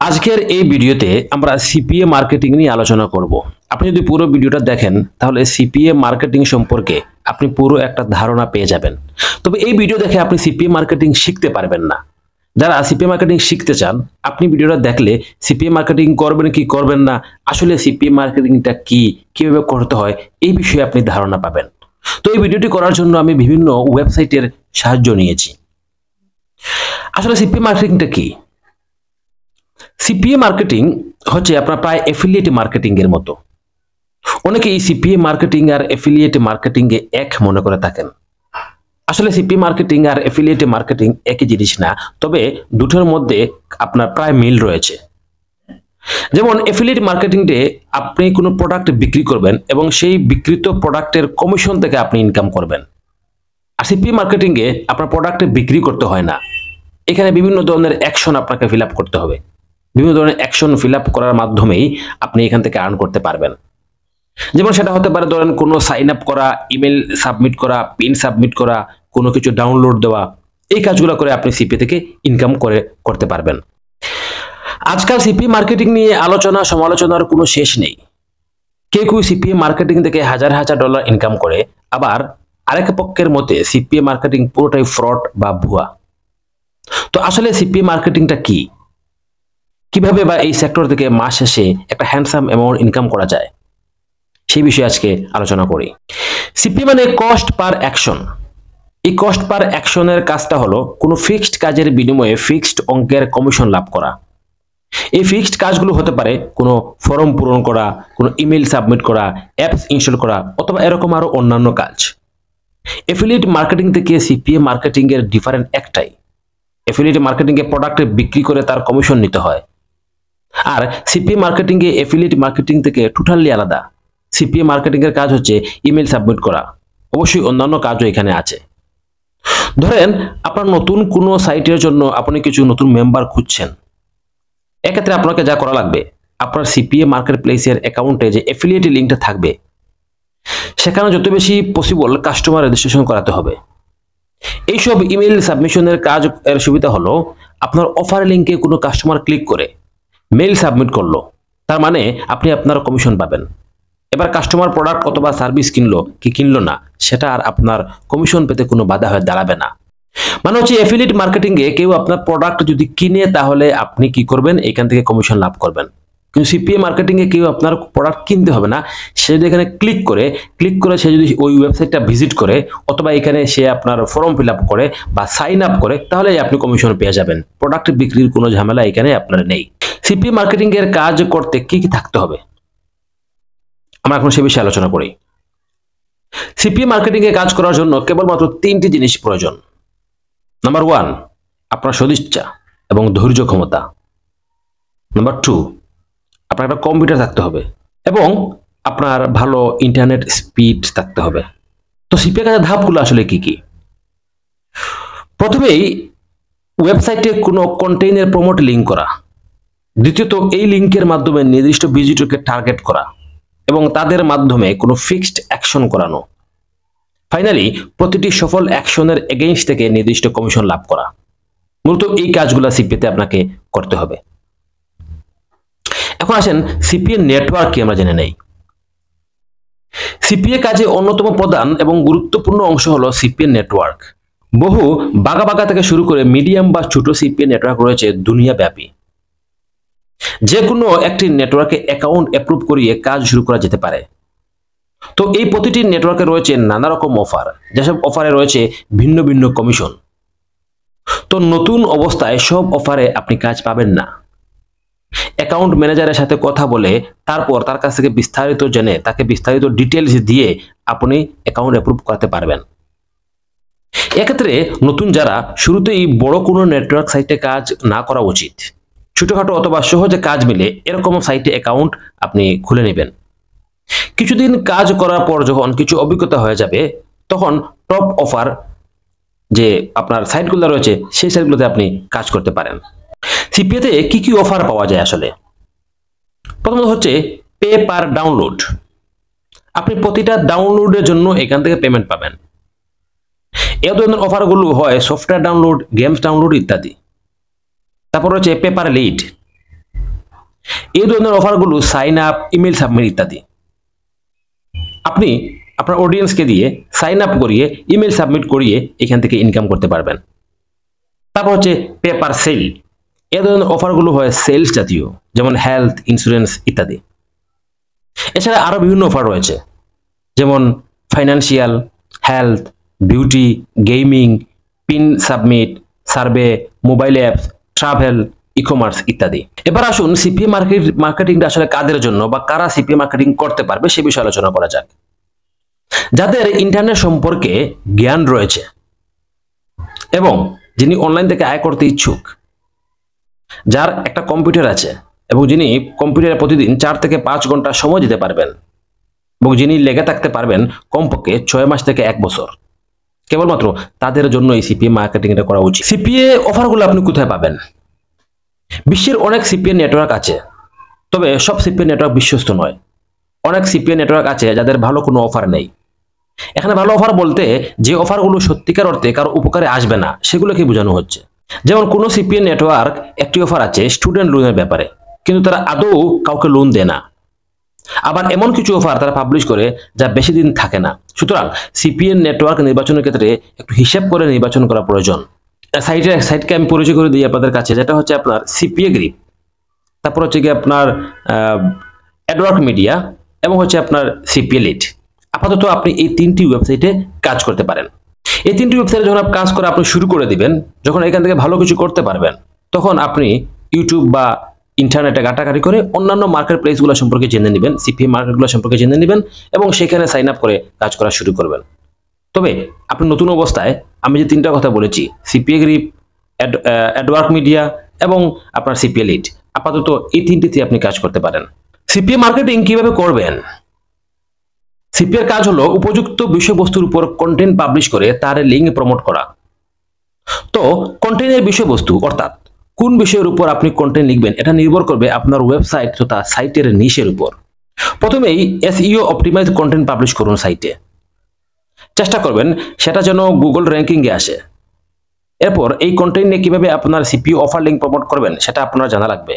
আজকের এই ভিডিওতে আমরা সিপিএ মার্কেটিং নিয়ে আলোচনা করব। আপনি যদি পুরো ভিডিওটা দেখেন তাহলে সিপিএ মার্কেটিং সম্পর্কে আপনি পুরো একটা ধারণা পেয়ে যাবেন। তবে এই ভিডিও দেখে আপনি সিপিএ মার্কেটিং শিখতে পারবেন না। যারা সিপিএ মার্কেটিং শিখতে চান, আপনি ভিডিওটা দেখলে সিপিএ মার্কেটিং করবেন কি করবেন না, আসলে সিপিএ মার্কেটিংটা কি, কিভাবে করতে হয়, এই বিষয়ে আপনি ধারণা পাবেন। তো এই ভিডিওটি করার জন্য আমি বিভিন্ন ওয়েবসাইটের সাহায্য নিয়েছি। আসলে সিপিএ মার্কেটিংটা কি? সিপিএ মার্কেটিং হচ্ছে আপনার প্রায় এফিলিয়েট মার্কেটিং এর মতো। অনেকে এই সিপিএ মার্কেটিং আর এফিলিয়েট মার্কেটিং এ এক মনে করে থাকেন। আসলে সিপিএ মার্কেটিং আর এফিলিয়েট মার্কেটিং একই জিনিস না, তবে দুটোর মধ্যে আপনার প্রায় মিল রয়েছে। যেমন এফিলিয়েট মার্কেটিংয়ে আপনি কোনো প্রোডাক্ট বিক্রি করবেন এবং সেই বিক্রিত প্রোডাক্টের কমিশন থেকে আপনি ইনকাম করবেন। আর সিপিএ মার্কেটিংয়ে আপনার প্রোডাক্ট বিক্রি করতে হয় না, এখানে বিভিন্ন ধরনের অ্যাকশন আপনাকে ফিল আপ করতে হবে। বিভিন্ন ধরনের অ্যাকশন ফিল আপ করার মাধ্যমেই আপনি এখান থেকে আর্ন করতে পারবেন। যেমন সেটা হতে পারে ধরেন কোনো সাইন আপ করা, ইমেল সাবমিট করা, পিন সাবমিট করা, কোনো কিছু ডাউনলোড দেওয়া, এই কাজগুলো করে আপনি সিপি থেকে ইনকাম করতে পারবেন। আজকাল সিপি মার্কেটিং নিয়ে আলোচনা সমালোচনার কোনো শেষ নেই। কেউ কেউ সিপিএ মার্কেটিং থেকে হাজার হাজার ডলার ইনকাম করে, আবার আরেক পক্ষের মতে সিপিএ মার্কেটিং পুরোটাই ফ্রড বা ভুয়া। তো আসলে সিপিএ মার্কেটিংটা কি, কিভাবে বা এই সেক্টর থেকে মাস শেষে একটা হ্যান্ডসাম অ্যামাউন্ট ইনকাম করা যায়, সেই বিষয়ে আজকে আলোচনা করি। সিপি মানে কস্ট পার অ্যাকশন। এই কস্ট পার অ্যাকশনের কাজটা হলো কোনো ফিক্সড কাজের বিনিময়ে ফিক্সড অঙ্কের কমিশন লাভ করা। এই ফিক্সড কাজগুলো হতে পারে কোনো ফর্ম পূরণ করা, কোনো ইমেল সাবমিট করা, অ্যাপস ইনস্টল করা, অথবা এরকম আরো অন্যান্য কাজ। এফিলিয়েট মার্কেটিং থেকে সিপিএ মার্কেটিং এর ডিফারেন্ট একটাই, এফিলিয়েট মার্কেটিং এ প্রোডাক্ট বিক্রি করে তার কমিশন নিতে হয়। আর সিপিএ মার্কেটিং এ এফিলিয়েট মার্কেটিং থেকে টোটালি আলাদা। সিপিএ মার্কেটিং এর কাজ হচ্ছে ইমেল সাবমিট করা, অবশ্যই অন্যান্য কাজও এখানে আছে। ধরেন আপনার নতুন কোনো সাইটের জন্য আপনি কিছু নতুন মেম্বার খুঁজছেন, এক্ষেত্রে আপনাকে যা করা লাগবে, আপনার সিপিএ মার্কেট প্লেসের অ্যাকাউন্টে যে এফিলিয়েট লিঙ্কটা থাকবে সেখানে যত বেশি পসিবল কাস্টমার রেজিস্ট্রেশন করাতে হবে। এইসব ইমেল সাবমিশনের কাজ এর সুবিধা হলো আপনার অফার লিঙ্কে কোনো কাস্টমার ক্লিক করে মেইল সাবমিট করলো, তার মানে আপনি আপনার কমিশন পাবেন। এবার কাস্টমার প্রোডাক্ট অথবা সার্ভিস কিনলো কি কিনলো না, সেটা আর আপনার কমিশন পেতে কোনো বাধা হয়ে দাঁড়াবে না। মানে হচ্ছে এফিলিয়েট মার্কেটিং এ কেউ আপনার প্রোডাক্ট যদি কিনে তাহলে আপনি কি করবেন, এখান থেকে কমিশন লাভ করবেন। কিন্তু সিপিএ মার্কেটিং এ কেউ আপনার প্রোডাক্ট কিনতে হবে না, সে যদি এখানে ক্লিক করে সে যদি ওই ওয়েবসাইটটা ভিজিট করে অথবা এখানে সে আপনার ফর্ম ফিল আপ করে বা সাইন আপ করে, তাহলে আপনি কমিশন পেয়ে যাবেন। প্রোডাক্ট বিক্রির কোনো ঝামেলা এখানে আপনার নেই। সিপিএ মার্কেটিং এর কাজ করতে কি কি থাকতে হবে, আমরা এখন সে বিষয়ে আলোচনা করি। সিপিএ মার্কেটিং এ কাজ করার জন্য কেবলমাত্র তিনটি জিনিস প্রয়োজন। নাম্বার 1, আপনার সদিচ্ছা এবং ধৈর্য ক্ষমতা। নাম্বার 2, আপনার একটা কম্পিউটার থাকতে হবে এবং আপনার ভালো ইন্টারনেট স্পিড থাকতে হবে। তো সিপিএ কাজের ধাপগুলো আসলে কি কি? প্রথমেই ওয়েবসাইটে কোনো কন্টেইনের প্রমোট লিঙ্ক করা। দ্বিতীয়ত এই লিঙ্কের মাধ্যমে নির্দিষ্ট ভিজিটরকে টার্গেট করা এবং তাদের মাধ্যমে কোনো ফিক্সড অ্যাকশন করানো। ফাইনালি প্রতিটি সফল অ্যাকশনের এগেইনস্ট থেকে নির্দিষ্ট কমিশন লাভ করা। মূলত এই কাজগুলো সিপিএতে আপনাকে করতে হবে। এখন আসেন সিপিএ নেটওয়ার্ক কি আমরা জেনে নেই। সিপিএ কাজে অন্যতম প্রধান এবং গুরুত্বপূর্ণ অংশ হলো সিপিএ নেটওয়ার্ক। বহু বাগা থেকে শুরু করে মিডিয়াম বা ছোট সিপিএ নেটওয়ার্ক রয়েছে দুনিয়া ব্যাপী। যে কোনো একটি নেটওয়ার্কে অ্যাকাউন্ট অ্যাপ্রুভ করিয়ে কাজ শুরু করা যেতে পারে। তো এই প্রতিটি নেটওয়ার্কে রয়েছে নানা রকম অফার, যেসব অফারে রয়েছে ভিন্ন ভিন্ন কমিশন। তো নতুন অবস্থায় সব অফারে আপনি কাজ পাবেন না। অ্যাকাউন্ট ম্যানেজারের সাথে কথা বলে তারপর তার কাছ থেকে বিস্তারিত জেনে তাকে বিস্তারিত ডিটেইলস দিয়ে আপনি অ্যাকাউন্ট অ্যাপ্রুভ করাতে পারবেন। এক্ষেত্রে নতুন যারা, শুরুতেই বড় কোনো নেটওয়ার্ক সাইটে কাজ না করা উচিত। ছোটখাটো অথবা সহজে কাজ মিলে এরকম সাইটে অ্যাকাউন্ট আপনি খুলে নেবেন। কিছুদিন কাজ করার পর যখন কিছু অভিজ্ঞতা হয়ে যাবে, তখন টপ অফার যে আপনার সাইটগুলো রয়েছে সেই সাইটগুলোতে আপনি কাজ করতে পারেন। সিপিএতে কি কি অফার পাওয়া যায় আসলে? প্রথমত হচ্ছে পে পার ডাউনলোড। আপনি প্রতিটা ডাউনলোডের জন্য এখান থেকে পেমেন্ট পাবেন। এই ধরনের অফারগুলো হয় সফটওয়্যার ডাউনলোড, গেমস ডাউনলোড ইত্যাদি। তারপর হচ্ছে পে পার লিড। এই ধরনের অফারগুলো সাইন আপ, ইমেল সাবমিট ইত্যাদি। আপনি আপনার অডিয়েন্সকে দিয়ে সাইন আপ করিয়ে ইমেল সাবমিট করিয়ে এখান থেকে ইনকাম করতে পারবেন। তারপর হচ্ছে পেপার সেল। এ ধরনের অফারগুলো হয় সেলস জাতীয়, যেমন হেলথ ইন্স্যুরেন্স ইত্যাদি। এছাড়া আরো বিভিন্ন অফার রয়েছে, যেমন financial, health, beauty, gaming, pin submit, survey, mobile apps, travel, e commerce ইত্যাদি। এবার আসুন সিপিএ মার্কেটিংটা আসলে কাদের জন্য বা কারা সিপিএ মার্কেটিং করতে পারবে সে বিষয়ে আলোচনা করা যাক। যাদের ইন্টারনেট সম্পর্কে জ্ঞান রয়েছে এবং যিনি অনলাইন থেকে আয় করতে ইচ্ছুক, যার একটা কম্পিউটার আছে এবং যিনি কম্পিউটারে প্রতিদিন 4 থেকে 5 ঘন্টা সময় দিতে পারবেন এবং যিনি লেগে থাকতে পারবেন কমপক্ষে 6 মাস থেকে 1 বছর, কেবলমাত্র তাদের জন্য এই সিপিএ মার্কেটিংটা করা উচিত। সিপিএ অফারগুলো আপনি কোথায় পাবেন? বিশ্বের অনেক সিপিএ নেটওয়ার্ক আছে, তবে সব সিপিএ নেটওয়ার্ক বিশ্বস্ত নয়। অনেক সিপিএ নেটওয়ার্ক আছে যাদের ভালো কোনো অফার নেই। এখানে ভালো অফার বলতে যে অফারগুলো সত্যিকার অর্থে কারো উপকারে আসবে না সেগুলোকে বোঝানো হচ্ছে। যেমন কোনো সিপিএ নেটওয়ার্ক একটি অফার আছে স্টুডেন্ট লোনের ব্যাপারে, কিন্তু তারা আদৌ কাউকে লোন দেয় না। আবার এমন কিছু অফার তারা পাবলিশ করে যা বেশি দিন থাকে না। সুতরাং সিপিএ নেটওয়ার্ক নির্বাচনের ক্ষেত্রে একটু হিসাব করে নির্বাচন করা প্রয়োজন। সাইটকে আমি পরিচয় করে দিই আপনাদের কাছে, যেটা হচ্ছে আপনার সিপিএ গ্রিপ, তারপর হচ্ছে কি আপনার অ্যাডওয়ার্ক মিডিয়া এবং হচ্ছে আপনার সিপিএ লিড। আপাতত আপনি এই 3টি ওয়েবসাইটে কাজ করতে পারেন। এই 3টি ওয়েবসাইটে যখন কাজ করে আপনি শুরু করে দিবেন, যখন এখান থেকে ভালো কিছু করতে পারবেন, তখন আপনি ইউটিউব বা ইন্টারনেটে ঘাটাঘাটি করে অন্যান্য মার্কেট প্লেসগুলো সম্পর্কে জেনে নেবেন, সিপিএ মার্কেটগুলো সম্পর্কে জেনে নেবেন এবং সেখানে সাইন আপ করে কাজ করা শুরু করবেন। তবে আপনি নতুন অবস্থায় আমি যে 3টা কথা বলেছি, সিপিএ গ্রিপ, অ্যাডওয়ার্ক মিডিয়া এবং আপনার সিপিএ লিড, আপাতত এই 3টিতে আপনি কাজ করতে পারেন। সিপিএ মার্কেটিং কিভাবে করবেন? সিপিএর কাজ হলো উপযুক্ত বিষয়বস্তুর উপর কন্টেন্ট পাবলিশ করে তার লিঙ্ক প্রমোট করা। তো কন্টেন্টের বিষয়বস্তু অর্থাৎ কোন বিষয়ের উপর আপনি কন্টেন্ট লিখবেন এটা নির্ভর করবে আপনার ওয়েবসাইট তথা সাইটের নিশের উপর। প্রথমেই এসইও অপটিমাইজ কন্টেন্ট পাবলিশ করুন সাইটে। চেষ্টা করবেন সেটা যেন গুগল র্যাঙ্কিংয়ে আসে। এরপর এই কন্টেন্ট নিয়ে কিভাবে আপনার সিপিও অফার লিঙ্ক প্রমোট করবেন সেটা আপনার জানা লাগবে।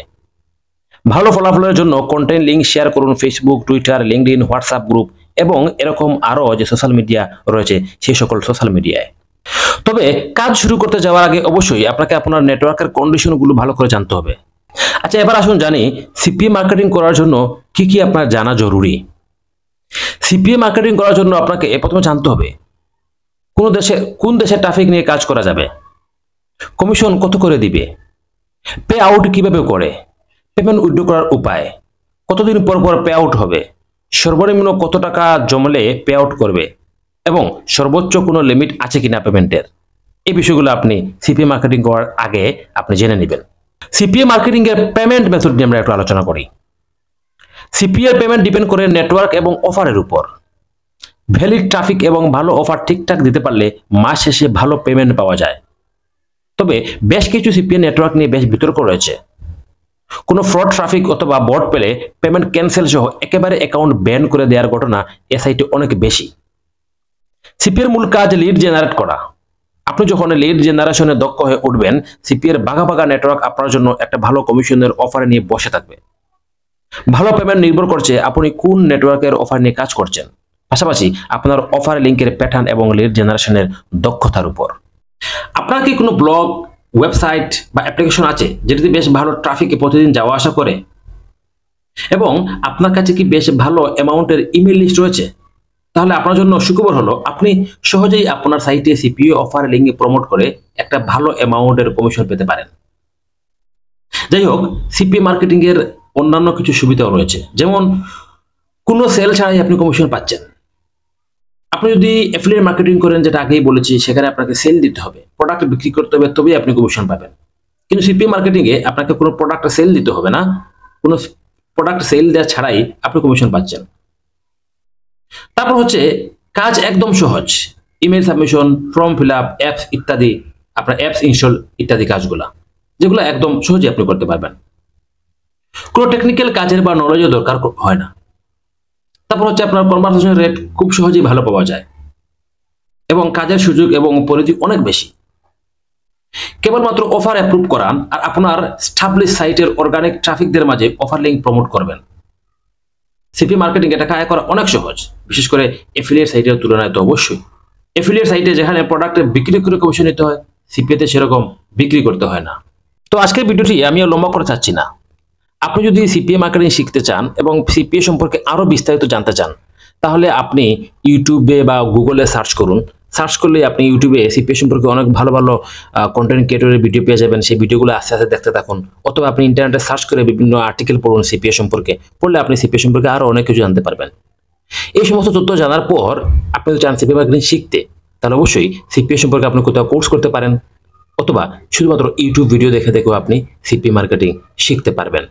ভালো ফলাফলের জন্য কন্টেন্ট লিঙ্ক শেয়ার করুন Facebook, Twitter, LinkedIn, WhatsApp group এবং এরকম আরো যে সোশ্যাল মিডিয়া রয়েছে সেই সকল সোশ্যাল মিডিয়ায়। তবে কাজ শুরু করতে যাওয়ার আগে অবশ্যই আপনাকে আপনার নেটওয়ার্কের কন্ডিশনগুলো ভালো করে জানতে হবে। আচ্ছা, এবার আসুন জানি সিপিএ মার্কেটিং করার জন্য কি কি আপনার জানা জরুরি। সিপিএ মার্কেটিং করার জন্য আপনাকে প্রথমে জানতে হবে কোন দেশে ট্রাফিক নিয়ে কাজ করা যাবে, কমিশন কত করে দিবে, পে আউট কিভাবে করে, পেমেন্ট উইথড্র করার উপায়, কতদিন পর পর পে আউট হবে, সর্বনিম্ন কত টাকা জমলে পে আউট করবে এবং সর্বোচ্চ কোনো লিমিট আছে কিনা পেমেন্টের। এই বিষয়গুলো আপনি সিপিএ মার্কেটিং করার আগে আপনি জেনে নেবেন। সিপিএ মার্কেটিং এর পেমেন্ট মেথড নিয়ে আমরা একটু আলোচনা করি। সিপিএ পেমেন্ট ডিপেন্ড করে নেটওয়ার্ক এবং অফারের উপর। ভ্যালিড ট্রাফিক এবং ভালো অফার ঠিকঠাক দিতে পারলে মাস শেষে ভালো পেমেন্ট পাওয়া যায়। তবে বেশ কিছু সিপিএ নেটওয়ার্ক নিয়ে বেশ বিতর্ক রয়েছে। কোনো ফ্রড ট্রাফিক অথবা বট পেলে পেমেন্ট ক্যান্সেল সহ একেবারে অ্যাকাউন্ট ব্যান করে দেওয়ার ঘটনা এ সাইটে অনেক বেশি। সিপিএর মূল কাজ লিড জেনারেট করা। আপনি যখন লিড জেনারেশনে দক্ষ হয়ে উঠবেন, সিপিএর বাঘা বাঘা নেটওয়ার্ক আপনার জন্য একটা ভালো কমিশনের অফার নিয়ে বসে থাকবে। ভালো পেমেন্ট নির্ভর করছে আপনি কোন নেটওয়ার্কের অফার নিয়ে কাজ করছেন, পাশাপাশি আপনার অফার লিঙ্কের প্যাটার্ন এবং লিড জেনারেশনের দক্ষতার উপর। আপনার কি কোনো ব্লগ, ওয়েবসাইট বা অ্যাপ্লিকেশন আছে যেটাতে বেশ ভালো ট্রাফিকে প্রতিদিন যাওয়া আসা করে এবং আপনার কাছে কি বেশ ভালো অ্যামাউন্টের ইমেল লিস্ট রয়েছে? তাহলে আপনার জন্য সুখবর হলো আপনি সহজেই আপনার সাইটে সিপিএ অফার লিঙ্ক প্রমোট করে একটা ভালো অ্যামাউন্টের কমিশন পেতে পারেন। যাই হোক, সিপিএ মার্কেটিং এর অন্যান্য কিছু সুবিধাও রয়েছে, যেমন কোনো সেল ছাড়াই আপনি কমিশন পাচ্ছেন। আপনি যদি অ্যাফিলিয়েট মার্কেটিং করেন, যেটা আগেই বলেছি, সেখানে আপনাকে সেল দিতে হবে, প্রোডাক্ট বিক্রি করতে হবে, তবেই আপনি কমিশন পাবেন। কিন্তু সিপিএ মার্কেটিং এ আপনাকে কোনো প্রোডাক্ট সেল দিতে হবে না, কোনো প্রোডাক্ট সেল দেওয়া ছাড়াই আপনি কমিশন পাচ্ছেন। তারপর হচ্ছে কাজ একদম সহজ, email submission, form fill up, apps ইত্যাদি, আপনার অ্যাপস ইনস্টল ইত্যাদি কাজগুলা, যেগুলো একদম সহজে আপনি করতে পারবেন। কোনো টেকনিক্যাল কাজের বা নলেজের দরকার হয় না। তারপর হচ্ছে আপনার কনভারসেশন রেট খুব সহজেই ভালো পাওয়া যায় এবং কাজের সুযোগ এবং পরিধি অনেক বেশি। কেবলমাত্র অফার অ্যাপ্রুভ করান আর আপনার স্টাবলিশ সাইটের অর্গানিক ট্রাফিকদের মাঝে অফার লিঙ্ক প্রমোট করবেন। সিপিএ মার্কেটিং এটা আয় করা অনেক সহজ, বিশেষ করে এফিলিয়েট সাইটের তুলনায় তো অবশ্যই। এফিলিয়েট সাইটে যেখানে প্রোডাক্টের বিক্রি করে কমিশন নিতে হয়, সিপিএতে সেরকম বিক্রি করতে হয় না। তো আজকের ভিডিওটি আমি আর লম্বা করে চাচ্ছি না। আপনি যদি সিপিএ মার্কেটিং শিখতে চান এবং সিপিএ সম্পর্কে আরো বিস্তারিত জানতে চান, তাহলে আপনি ইউটিউবে বা গুগলে সার্চ করুন। সার্চ করলে আপনি ইউটিউবে সিপিএ সম্পর্কে অনেক ভালো ভালো কন্টেন্ট ক্রিয়েটরের ভিডিও পেয়ে যাবেন। সেই ভিডিওগুলো আস্তে আস্তে দেখতে থাকুন, অথবা আপনি ইন্টারনেটে সার্চ করে বিভিন্ন আর্টিকেল পড়ুন সিপিএ সম্পর্কে। পড়লে আপনি সিপিএ সম্পর্কে আরো অনেক কিছু জানতে পারবেন। এই সমস্ত তথ্য জানার পর আপনি যদি চান সিপিএ মার্কেটিং শিখতে, তাহলে অবশ্যই সিপিএ সম্পর্কে আপনি কোথাও কোর্স করতে পারেন, অথবা শুধুমাত্র ইউটিউব ভিডিও দেখে দেখেও আপনি সিপিএ মার্কেটিং শিখতে পারবেন।